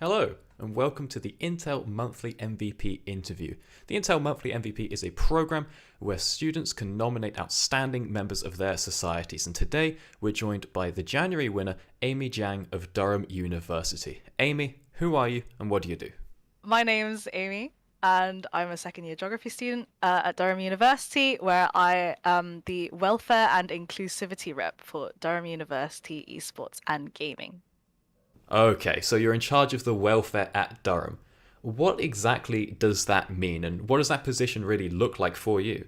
Hello, and welcome to the Intel Monthly MVP interview. The Intel Monthly MVP is a program where students can nominate outstanding members of their societies, and today we're joined by the January winner, Amy Jiang of Durham University. Amy, who are you and what do you do? My name's Amy, and I'm a second year geography student at Durham University, where I am the welfare and inclusivity rep for Durham University Esports and Gaming. Okay, so you're in charge of the welfare at Durham. What exactly does that mean, and what does that position really look like for you?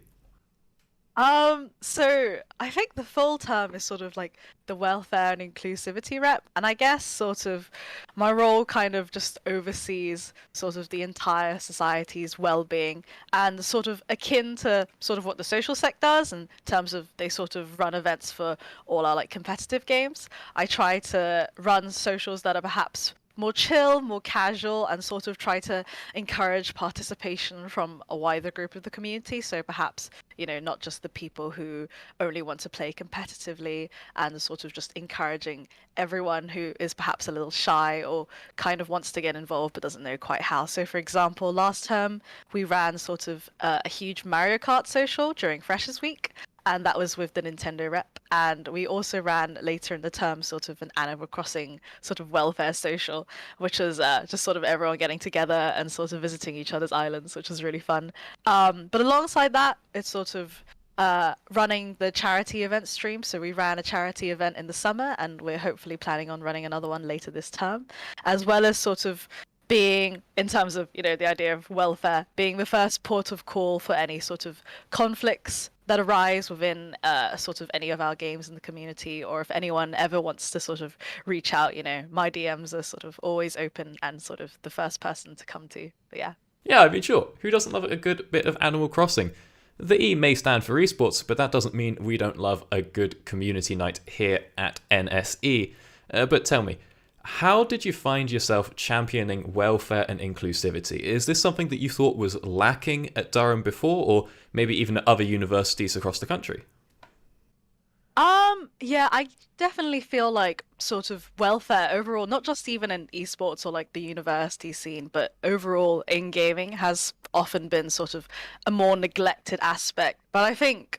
So I think the full term is sort of like the welfare and inclusivity rep, and I guess sort of my role kind of just oversees sort of the entire society's well-being and sort of akin to sort of what the social sec does in terms of they sort of run events for all our like competitive games. I try to run socials that are perhaps more chill, more casual, and sort of try to encourage participation from a wider group of the community. So perhaps, not just the people who only want to play competitively, and sort of just encouraging everyone who is perhaps a little shy or kind of wants to get involved but doesn't know quite how. So, for example, last term we ran sort of a huge Mario Kart social during Freshers Week, and that was with the Nintendo rep. And we also ran later in the term sort of an Animal Crossing sort of welfare social, which was just sort of everyone getting together and sort of visiting each other's islands, which was really fun. But alongside that, it's sort of running the charity event stream. So we ran a charity event in the summer, and we're hopefully planning on running another one later this term, as well as sort of being, in terms of the idea of welfare, being the first port of call for any sort of conflicts that arise within sort of any of our games in the community, or if anyone ever wants to sort of reach out, my DMs are sort of always open and sort of the first person to come to. But yeah. Yeah, I mean, sure, who doesn't love a good bit of Animal Crossing? The E may stand for esports, but that doesn't mean we don't love a good community night here at NSE. But tell me, how did you find yourself championing welfare and inclusivity? Is this something that you thought was lacking at Durham before, or maybe even at other universities across the country? Yeah, I definitely feel like sort of welfare overall, not just even in esports or like the university scene, but overall in gaming has often been sort of a more neglected aspect. But I think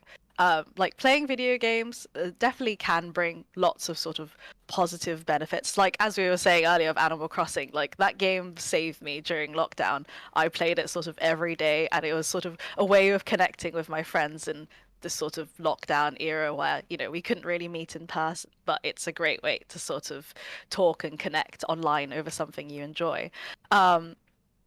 like playing video games definitely can bring lots of sort of positive benefits. Like as we were saying earlier of Animal Crossing, like that game saved me during lockdown. I played it sort of every day, and it was sort of a way of connecting with my friends in this sort of lockdown era where we couldn't really meet in person, but it's a great way to sort of talk and connect online over something you enjoy. um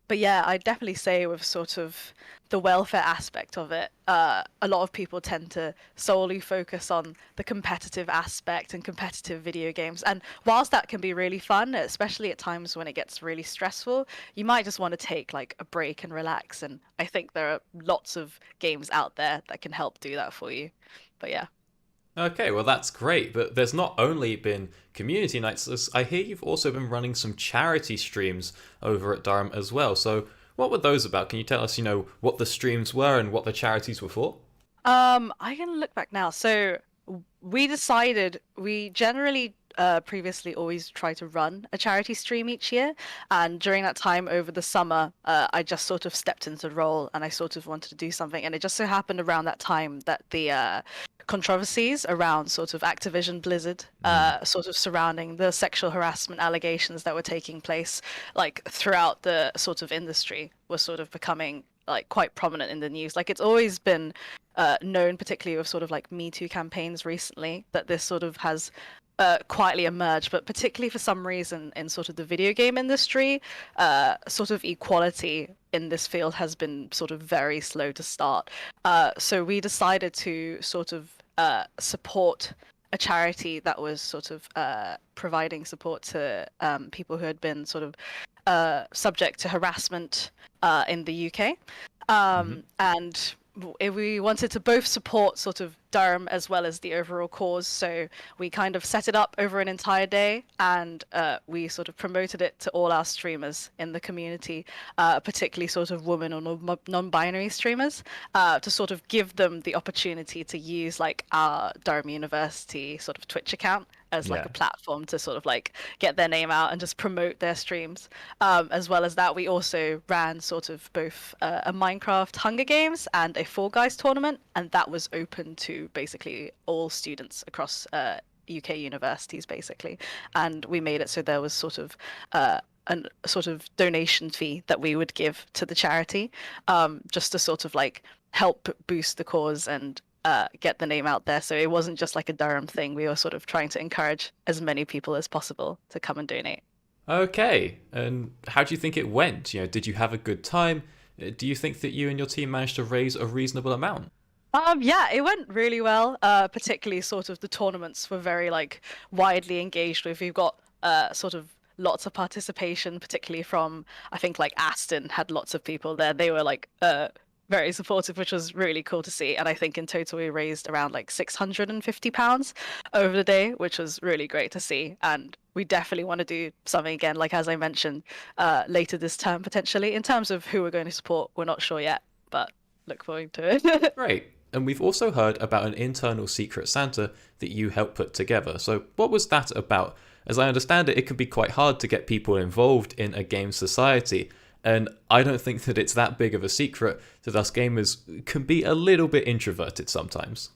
but yeah, I definitely say with sort of the welfare aspect of it, a lot of people tend to solely focus on the competitive aspect and competitive video games. And whilst that can be really fun, especially at times when it gets really stressful, you might just want to take like a break and relax. And I think there are lots of games out there that can help do that for you. But yeah. Okay, well, that's great, but there's not only been community nights, I hear you've also been running some charity streams over at Durham as well. So, what were those about? Can you tell us, what the streams were and what the charities were for? I can look back now. So we decided we generally previously always try to run a charity stream each year, and during that time over the summer, I just sort of stepped into the role and I sort of wanted to do something, and it just so happened around that time that the controversies around sort of Activision Blizzard, sort of surrounding the sexual harassment allegations that were taking place like throughout the sort of industry was sort of becoming like quite prominent in the news. Like it's always been known, particularly with sort of like Me Too campaigns recently, that this sort of has quietly emerged, but particularly for some reason in sort of the video game industry, sort of equality in this field has been sort of very slow to start. So we decided to sort of support a charity that was sort of providing support to people who had been sort of subject to harassment in the UK. Hmm. And we wanted to both support sort of derm as well as the overall cause. So we kind of set it up over an entire day, and we sort of promoted it to all our streamers in the community, particularly sort of women or non-binary streamers, to sort of give them the opportunity to use like our Durham University sort of Twitch account as like Yeah. a platform to sort of like get their name out and just promote their streams. As well as that, we also ran sort of both a Minecraft Hunger Games and a Fall Guys tournament, and that was open to basically all students across UK universities, basically. And we made it so there was sort of a sort of donation fee that we would give to the charity, just to sort of like help boost the cause and get the name out there. So it wasn't just like a Durham thing. We were sort of trying to encourage as many people as possible to come and donate. Okay. And how do you think it went? Did you have a good time? Do you think that you and your team managed to raise a reasonable amount? Yeah, it went really well. Particularly sort of the tournaments were very like widely engaged with. We've got sort of lots of participation, particularly from I think like Aston had lots of people there. They were like very supportive, which was really cool to see. And I think in total we raised around like £650 over the day, which was really great to see. And we definitely want to do something again, like as I mentioned, later this term potentially. In terms of who we're going to support, we're not sure yet, but look forward to it. Great. And we've also heard about an internal Secret Santa that you helped put together. So what was that about? As I understand it, it can be quite hard to get people involved in a game society. And I don't think that it's that big of a secret that us gamers can be a little bit introverted sometimes.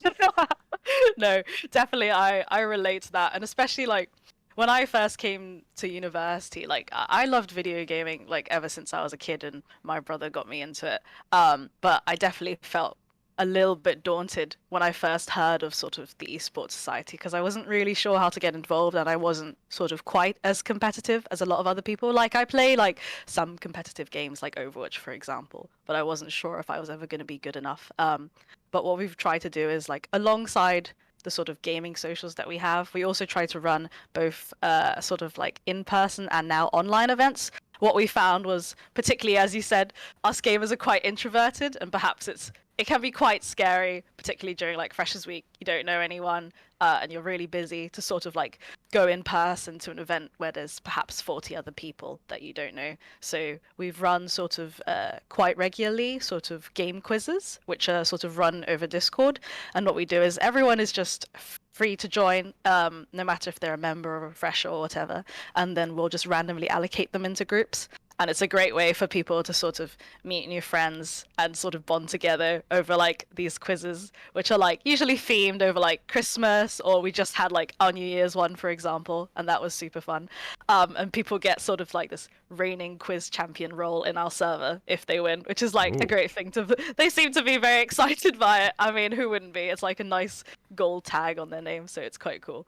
No, definitely I relate to that. And especially like when I first came to university, like I loved video gaming like ever since I was a kid, and my brother got me into it. But I definitely felt a little bit daunted when I first heard of sort of the Esports Society, because I wasn't really sure how to get involved, and I wasn't sort of quite as competitive as a lot of other people. Like I play like some competitive games like Overwatch, for example, but I wasn't sure if I was ever going to be good enough. But what we've tried to do is like alongside the sort of gaming socials that we have, we also try to run both sort of like in-person and now online events. What we found was, particularly as you said, us gamers are quite introverted, and perhaps it can be quite scary, particularly during like Freshers Week. You don't know anyone, and you're really busy to sort of like go in person to an event where there's perhaps 40 other people that you don't know. So we've run sort of quite regularly sort of game quizzes, which are sort of run over Discord. And what we do is everyone is just free to join, no matter if they're a member or a fresher or whatever. And then we'll just randomly allocate them into groups. And it's a great way for people to sort of meet new friends and sort of bond together over like these quizzes, which are like usually themed over like Christmas, or we just had like our New Year's one, for example, and that was super fun. And people get sort of like this reigning quiz champion role in our server if they win, which is like a Ooh. great thing to. They seem to be very excited by it. I mean, who wouldn't be? It's like a nice gold tag on their name, so it's quite cool.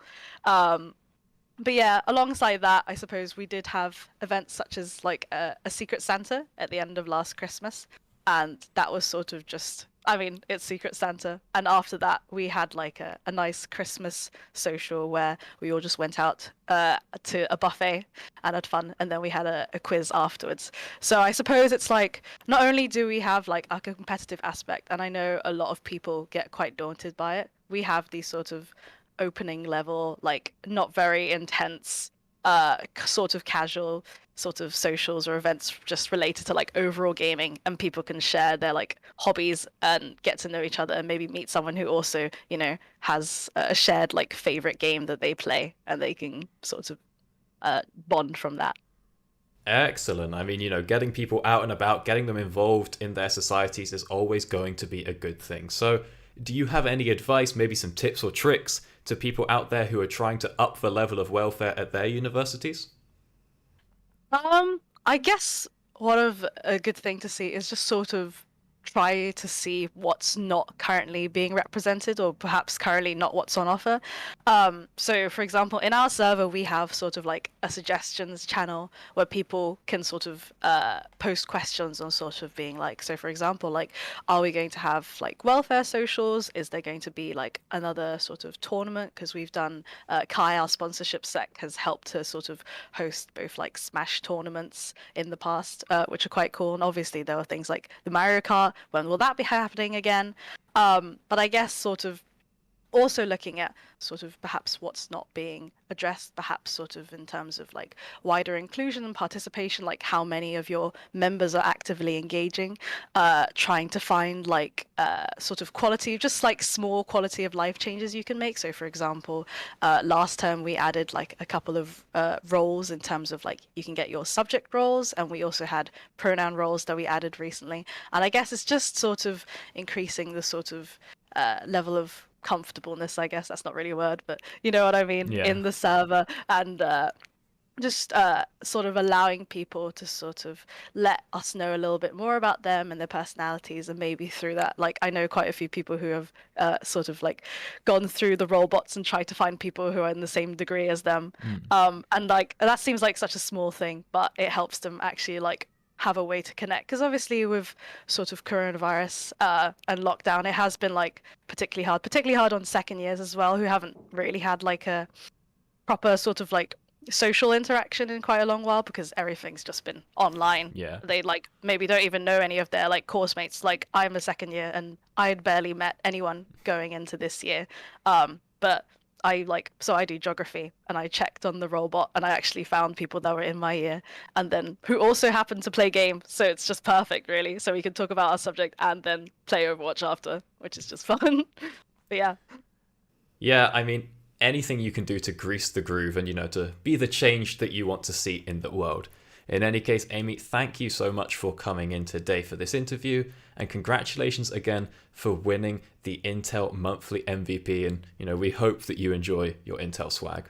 But yeah, alongside that, I suppose we did have events such as like a Secret Santa at the end of last Christmas, and that was sort of just, I mean, it's Secret Santa. And after that, we had like a nice Christmas social where we all just went out to a buffet and had fun, and then we had a quiz afterwards. So I suppose it's like not only do we have like a competitive aspect, and I know a lot of people get quite daunted by it, we have these sort of opening level, like not very intense, sort of casual sort of socials or events just related to like overall gaming, and people can share their like hobbies and get to know each other and maybe meet someone who also, you know, has a shared like favorite game that they play, and they can sort of bond from that. Excellent. I mean, getting people out and about, getting them involved in their societies is always going to be a good thing. So, do you have any advice, maybe some tips or tricks to people out there who are trying to up the level of welfare at their universities? I guess one of a good thing to see is just sort of try to see what's not currently being represented, or perhaps currently not what's on offer. So for example, in our server, we have sort of like a suggestions channel where people can sort of post questions on sort of being like, so for example, like, are we going to have like welfare socials? Is there going to be like another sort of tournament? Because we've done Kai, our sponsorship sec, has helped to sort of host both like Smash tournaments in the past, which are quite cool. And obviously there are things like the Mario Kart. When will that be happening again? But I guess sort of also looking at sort of perhaps what's not being addressed, perhaps sort of in terms of like wider inclusion and participation, like how many of your members are actively engaging, trying to find like sort of quality, just like small quality of life changes you can make. So for example, last term we added like a couple of roles in terms of like you can get your subject roles, and we also had pronoun roles that we added recently. And I guess it's just sort of increasing the sort of level of comfortableness, I guess that's not really a word, but you know what I mean, Yeah. in the server, and just sort of allowing people to sort of let us know a little bit more about them and their personalities, and maybe through that, like I know quite a few people who have sort of like gone through the role bots and tried to find people who are in the same degree as them, and like that seems like such a small thing, but it helps them actually like have a way to connect, because obviously with sort of coronavirus and lockdown, it has been like particularly hard on second years as well, who haven't really had like a proper sort of like social interaction in quite a long while, because everything's just been online. Yeah. They like maybe don't even know any of their like course mates. Like I'm a second year and I'd barely met anyone going into this year, but I do geography, and I checked on the robot and I actually found people that were in my year and then who also happened to play games. So it's just perfect really. So we can talk about our subject and then play Overwatch after, which is just fun. But yeah. Yeah, I mean, anything you can do to grease the groove and, to be the change that you want to see in the world. In any case, Amy, thank you so much for coming in today for this interview, and congratulations again for winning the Intel Monthly MVP. And, we hope that you enjoy your Intel swag.